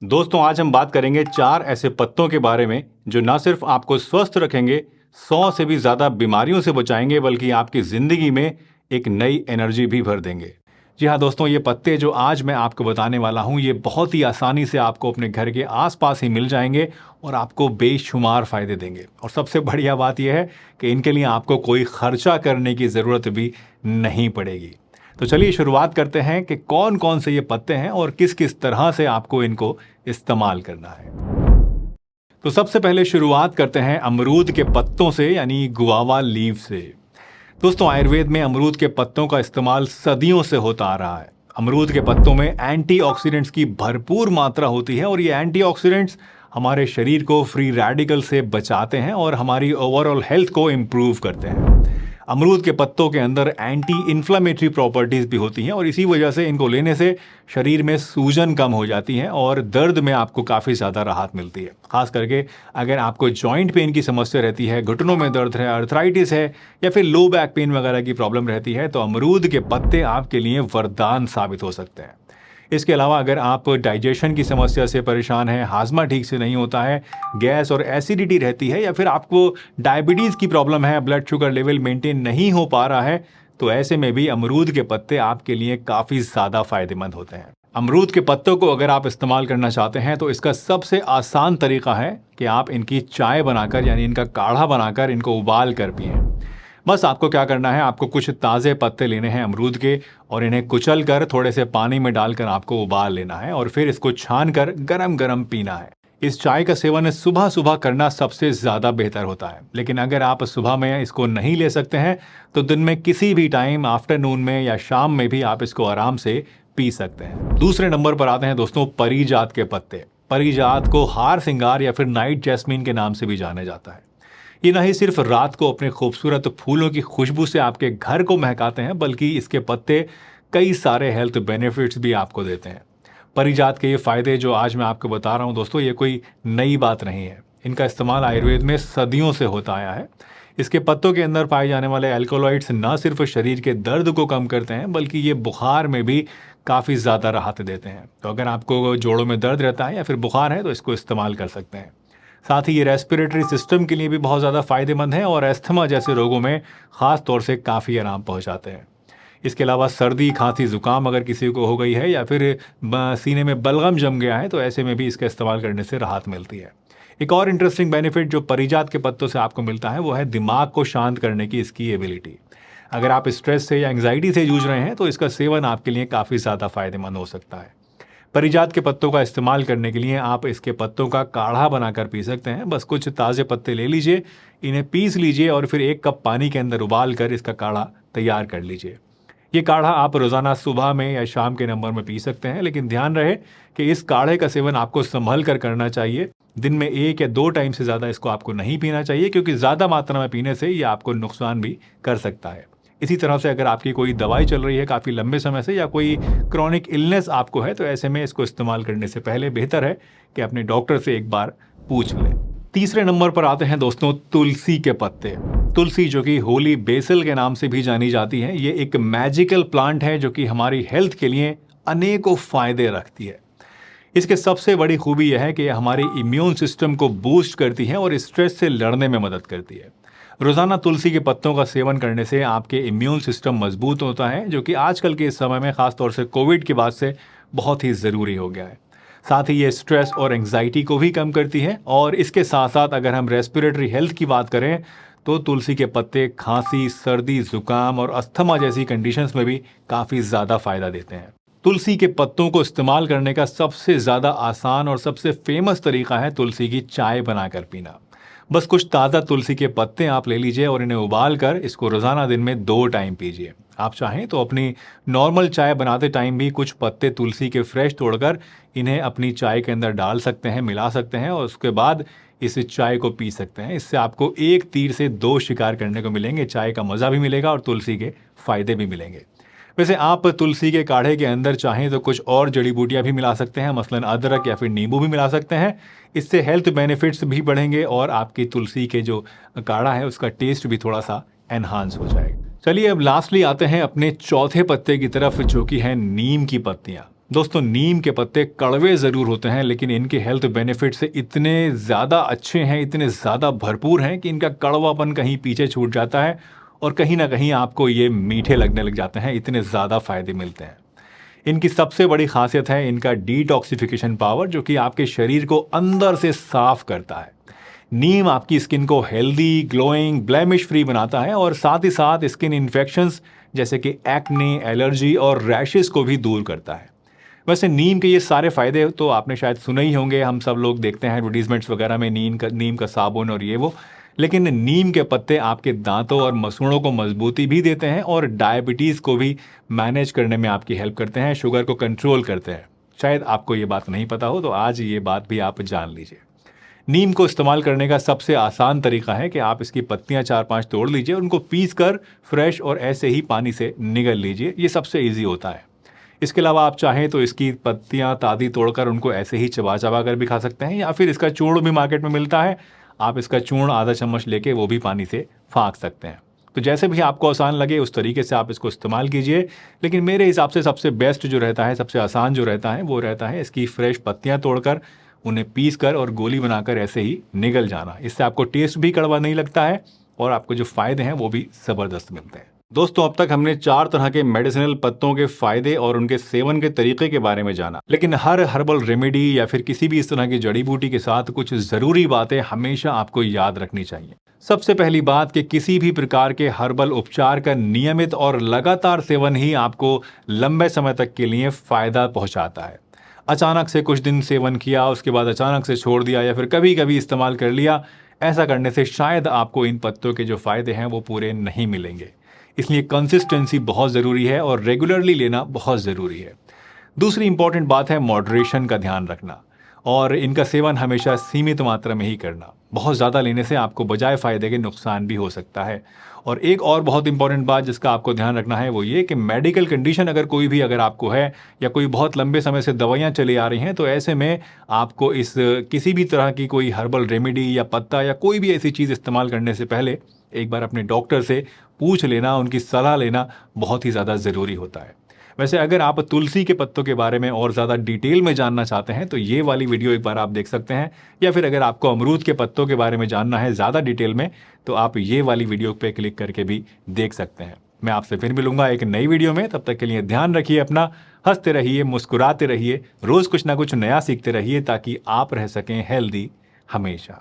दोस्तों आज हम बात करेंगे 4 ऐसे पत्तों के बारे में जो न सिर्फ आपको स्वस्थ रखेंगे, 100 से भी ज़्यादा बीमारियों से बचाएंगे, बल्कि आपकी ज़िंदगी में एक नई एनर्जी भी भर देंगे। जी हाँ दोस्तों, ये पत्ते जो आज मैं आपको बताने वाला हूँ, ये बहुत ही आसानी से आपको अपने घर के आसपास ही मिल जाएंगे और आपको बेशुमार फ़ायदे देंगे। और सबसे बढ़िया बात यह है कि इनके लिए आपको कोई खर्चा करने की ज़रूरत भी नहीं पड़ेगी। तो चलिए शुरुआत करते हैं कि कौन कौन से ये पत्ते हैं और किस किस तरह से आपको इनको इस्तेमाल करना है। तो सबसे पहले शुरुआत करते हैं अमरूद के पत्तों से, यानी गुआवा लीव से। दोस्तों आयुर्वेद में अमरूद के पत्तों का इस्तेमाल सदियों से होता आ रहा है। अमरूद के पत्तों में एंटीऑक्सीडेंट्स की भरपूर मात्रा होती है और ये एंटीऑक्सीडेंट्स हमारे शरीर को फ्री रेडिकल से बचाते हैं और हमारी ओवरऑल हेल्थ को इम्प्रूव करते हैं। अमरूद के पत्तों के अंदर एंटी इन्फ्लेमेटरी प्रॉपर्टीज़ भी होती हैं और इसी वजह से इनको लेने से शरीर में सूजन कम हो जाती है और दर्द में आपको काफ़ी ज़्यादा राहत मिलती है। खास करके अगर आपको जॉइंट पेन की समस्या रहती है, घुटनों में दर्द है, अर्थराइटिस है या फिर लो बैक पेन वगैरह की प्रॉब्लम रहती है, तो अमरूद के पत्ते आपके लिए वरदान साबित हो सकते हैं। इसके अलावा अगर आप डाइजेशन की समस्या से परेशान हैं, हाजमा ठीक से नहीं होता है, गैस और एसिडिटी रहती है या फिर आपको डायबिटीज़ की प्रॉब्लम है, ब्लड शुगर लेवल मेंटेन नहीं हो पा रहा है, तो ऐसे में भी अमरूद के पत्ते आपके लिए काफ़ी ज़्यादा फायदेमंद होते हैं। अमरूद के पत्तों को अगर आप इस्तेमाल करना चाहते हैं तो इसका सबसे आसान तरीका है कि आप इनकी चाय बनाकर, यानी इनका काढ़ा बनाकर इनको उबाल कर पिएं। बस आपको क्या करना है, आपको कुछ ताज़े पत्ते लेने हैं अमरूद के और इन्हें कुचल कर थोड़े से पानी में डालकर आपको उबाल लेना है और फिर इसको छान कर गरम गरम पीना है। इस चाय का सेवन सुबह सुबह करना सबसे ज़्यादा बेहतर होता है, लेकिन अगर आप सुबह में इसको नहीं ले सकते हैं तो दिन में किसी भी टाइम, आफ्टरनून में या शाम में भी आप इसको आराम से पी सकते हैं। दूसरे नंबर पर आते हैं दोस्तों परिजात के पत्ते। परिजात को हार सिंगार या फिर नाइट जैस्मीन के नाम से भी जाना जाता है। ये न ही सिर्फ रात को अपने खूबसूरत फूलों की खुशबू से आपके घर को महकाते हैं, बल्कि इसके पत्ते कई सारे हेल्थ बेनिफिट्स भी आपको देते हैं। परिजात के ये फ़ायदे जो आज मैं आपको बता रहा हूँ दोस्तों, ये कोई नई बात नहीं है। इनका इस्तेमाल आयुर्वेद में सदियों से होता आया है। इसके पत्तों के अंदर पाए जाने वाले एल्कोलॉइड्स न सिर्फ शरीर के दर्द को कम करते हैं, बल्कि ये बुखार में भी काफ़ी ज़्यादा राहत देते हैं। तो अगर आपको जोड़ों में दर्द रहता है या फिर बुखार है तो इसको इस्तेमाल कर सकते हैं। साथ ही ये रेस्पिरेटरी सिस्टम के लिए भी बहुत ज़्यादा फायदेमंद है और अस्थमा जैसे रोगों में ख़ास तौर से काफ़ी आराम पहुंचाते हैं। इसके अलावा सर्दी, खांसी, ज़ुकाम अगर किसी को हो गई है या फिर सीने में बलगम जम गया है, तो ऐसे में भी इसका इस्तेमाल करने से राहत मिलती है। एक और इंटरेस्टिंग बेनिफिट जो परिजात के पत्तों से आपको मिलता है वो है दिमाग को शांत करने की इसकी एबिलिटी। अगर आप स्ट्रेस से या एंग्जाइटी से जूझ रहे हैं तो इसका सेवन आपके लिए काफ़ी ज़्यादा फायदेमंद हो सकता है। परिजात के पत्तों का इस्तेमाल करने के लिए आप इसके पत्तों का काढ़ा बनाकर पी सकते हैं। बस कुछ ताज़े पत्ते ले लीजिए, इन्हें पीस लीजिए और फिर 1 कप पानी के अंदर उबाल कर इसका काढ़ा तैयार कर लीजिए। ये काढ़ा आप रोज़ाना सुबह में या शाम के नंबर में पी सकते हैं, लेकिन ध्यान रहे कि इस काढ़े का सेवन आपको संभल कर करना चाहिए। दिन में 1 या 2 टाइम से ज़्यादा इसको आपको नहीं पीना चाहिए, क्योंकि ज़्यादा मात्रा में पीने से ये आपको नुकसान भी कर सकता है। इसी तरह से अगर आपकी कोई दवाई चल रही है काफ़ी लंबे समय से या कोई क्रॉनिक इलनेस आपको है, तो ऐसे में इसको इस्तेमाल करने से पहले बेहतर है कि अपने डॉक्टर से एक बार पूछ लें। तीसरे नंबर पर आते हैं दोस्तों तुलसी के पत्ते। तुलसी जो कि होली बेसिल के नाम से भी जानी जाती है, ये एक मैजिकल प्लांट है जो कि हमारी हेल्थ के लिए अनेकों फ़ायदे रखती है। इसके सबसे बड़ी खूबी यह है कि हमारे इम्यून सिस्टम को बूस्ट करती है और स्ट्रेस से लड़ने में मदद करती है। रोज़ाना तुलसी के पत्तों का सेवन करने से आपके इम्यून सिस्टम मजबूत होता है, जो कि आजकल के इस समय में ख़ास तौर से कोविड के बाद से बहुत ही ज़रूरी हो गया है। साथ ही ये स्ट्रेस और एंग्जाइटी को भी कम करती है और इसके साथ साथ अगर हम रेस्पिरेटरी हेल्थ की बात करें तो तुलसी के पत्ते खांसी, सर्दी, ज़ुकाम और अस्थमा जैसी कंडीशंस में भी काफ़ी ज़्यादा फ़ायदा देते हैं। तुलसी के पत्तों को इस्तेमाल करने का सबसे ज़्यादा आसान और सबसे फेमस तरीका है तुलसी की चाय बनाकर पीना। बस कुछ ताज़ा तुलसी के पत्ते आप ले लीजिए और इन्हें उबाल कर इसको रोज़ाना दिन में 2 टाइम पीजिए। आप चाहें तो अपनी नॉर्मल चाय बनाते टाइम भी कुछ पत्ते तुलसी के फ्रेश तोड़कर इन्हें अपनी चाय के अंदर डाल सकते हैं, मिला सकते हैं और उसके बाद इस चाय को पी सकते हैं। इससे आपको 1 तीर से 2 शिकार करने को मिलेंगे। चाय का मज़ा भी मिलेगा और तुलसी के फ़ायदे भी मिलेंगे। वैसे आप तुलसी के काढ़े के अंदर चाहें तो कुछ और जड़ी बूटियां भी मिला सकते हैं, मसलन अदरक या फिर नींबू भी मिला सकते हैं। इससे हेल्थ बेनिफिट्स भी बढ़ेंगे और आपकी तुलसी के जो काढ़ा है उसका टेस्ट भी थोड़ा सा एनहांस हो जाएगा। चलिए अब लास्टली आते हैं अपने चौथे पत्ते की तरफ, जो कि है नीम की पत्तियां। दोस्तों, नीम के पत्ते कड़वे ज़रूर होते हैं, लेकिन इनके हेल्थ बेनिफिट से इतने ज़्यादा अच्छे हैं, इतने ज़्यादा भरपूर हैं कि इनका कड़वापन कहीं पीछे छूट जाता है और कहीं ना कहीं आपको ये मीठे लगने लग जाते हैं। इतने ज़्यादा फ़ायदे मिलते हैं। इनकी सबसे बड़ी खासियत है इनका डिटॉक्सिफिकेशन पावर, जो कि आपके शरीर को अंदर से साफ करता है। नीम आपकी स्किन को हेल्दी, ग्लोइंग, ब्लेमिश फ्री बनाता है और साथ ही साथ स्किन इन्फेक्शंस जैसे कि एक्ने, एलर्जी और रैशेस को भी दूर करता है। वैसे नीम के ये सारे फ़ायदे तो आपने शायद सुने ही होंगे, हम सब लोग देखते हैं एडवर्टीजमेंट्स वगैरह में नीम का साबुन और ये वो। लेकिन नीम के पत्ते आपके दांतों और मसूड़ों को मजबूती भी देते हैं और डायबिटीज़ को भी मैनेज करने में आपकी हेल्प करते हैं, शुगर को कंट्रोल करते हैं। शायद आपको ये बात नहीं पता हो, तो आज ये बात भी आप जान लीजिए। नीम को इस्तेमाल करने का सबसे आसान तरीका है कि आप इसकी पत्तियां 4-5 तोड़ लीजिए, उनको पीस कर फ्रेश और ऐसे ही पानी से निगल लीजिए। ये सबसे ईजी होता है। इसके अलावा आप चाहें तो इसकी पत्तियां ताज़ी तोड़कर उनको ऐसे ही चबा चबा कर भी खा सकते हैं, या फिर इसका चूर्ण भी मार्केट में मिलता है। आप इसका चूर्ण आधा चम्मच लेके वो भी पानी से फाँक सकते हैं। तो जैसे भी आपको आसान लगे उस तरीके से आप इसको इस्तेमाल कीजिए। लेकिन मेरे हिसाब से सबसे बेस्ट जो रहता है, सबसे आसान जो रहता है, वो रहता है इसकी फ्रेश पत्तियां तोड़कर उन्हें पीस कर और गोली बनाकर ऐसे ही निगल जाना। इससे आपको टेस्ट भी कड़वा नहीं लगता है और आपको जो फ़ायदे हैं वो भी ज़बरदस्त मिलते हैं। दोस्तों, अब तक हमने 4 तरह के मेडिसिनल पत्तों के फायदे और उनके सेवन के तरीके के बारे में जाना। लेकिन हर हर्बल रेमेडी या फिर किसी भी इस तरह की जड़ी बूटी के साथ कुछ ज़रूरी बातें हमेशा आपको याद रखनी चाहिए। सबसे पहली बात कि किसी भी प्रकार के हर्बल उपचार का नियमित और लगातार सेवन ही आपको लंबे समय तक के लिए फ़ायदा पहुँचाता है। अचानक से कुछ दिन सेवन किया, उसके बाद अचानक से छोड़ दिया या फिर कभी कभी इस्तेमाल कर लिया, ऐसा करने से शायद आपको इन पत्तों के जो फ़ायदे हैं वो पूरे नहीं मिलेंगे। इसलिए कंसिस्टेंसी बहुत ज़रूरी है और रेगुलरली लेना बहुत ज़रूरी है। दूसरी इंपॉर्टेंट बात है मॉडरेशन का ध्यान रखना और इनका सेवन हमेशा सीमित मात्रा में ही करना। बहुत ज़्यादा लेने से आपको बजाय फ़ायदे के नुकसान भी हो सकता है। और एक और बहुत इंपॉर्टेंट बात जिसका आपको ध्यान रखना है वो ये कि मेडिकल कंडीशन अगर आपको है या कोई बहुत लंबे समय से दवाइयाँ चली आ रही हैं, तो ऐसे में आपको इस किसी भी तरह की कोई हर्बल रेमेडी या पत्ता या कोई भी ऐसी चीज़ इस्तेमाल करने से पहले एक बार अपने डॉक्टर से पूछ लेना, उनकी सलाह लेना बहुत ही ज़्यादा ज़रूरी होता है। वैसे अगर आप तुलसी के पत्तों के बारे में और ज़्यादा डिटेल में जानना चाहते हैं तो ये वाली वीडियो एक बार आप देख सकते हैं, या फिर अगर आपको अमरूद के पत्तों के बारे में जानना है ज़्यादा डिटेल में तो आप ये वाली वीडियो पे क्लिक करके भी देख सकते हैं। मैं आपसे फिर मिलूंगा एक नई वीडियो में। तब तक के लिए ध्यान रखिए अपना, हंसते रहिए, मुस्कुराते रहिए, रोज़ कुछ ना कुछ नया सीखते रहिए ताकि आप रह सकें हेल्दी हमेशा।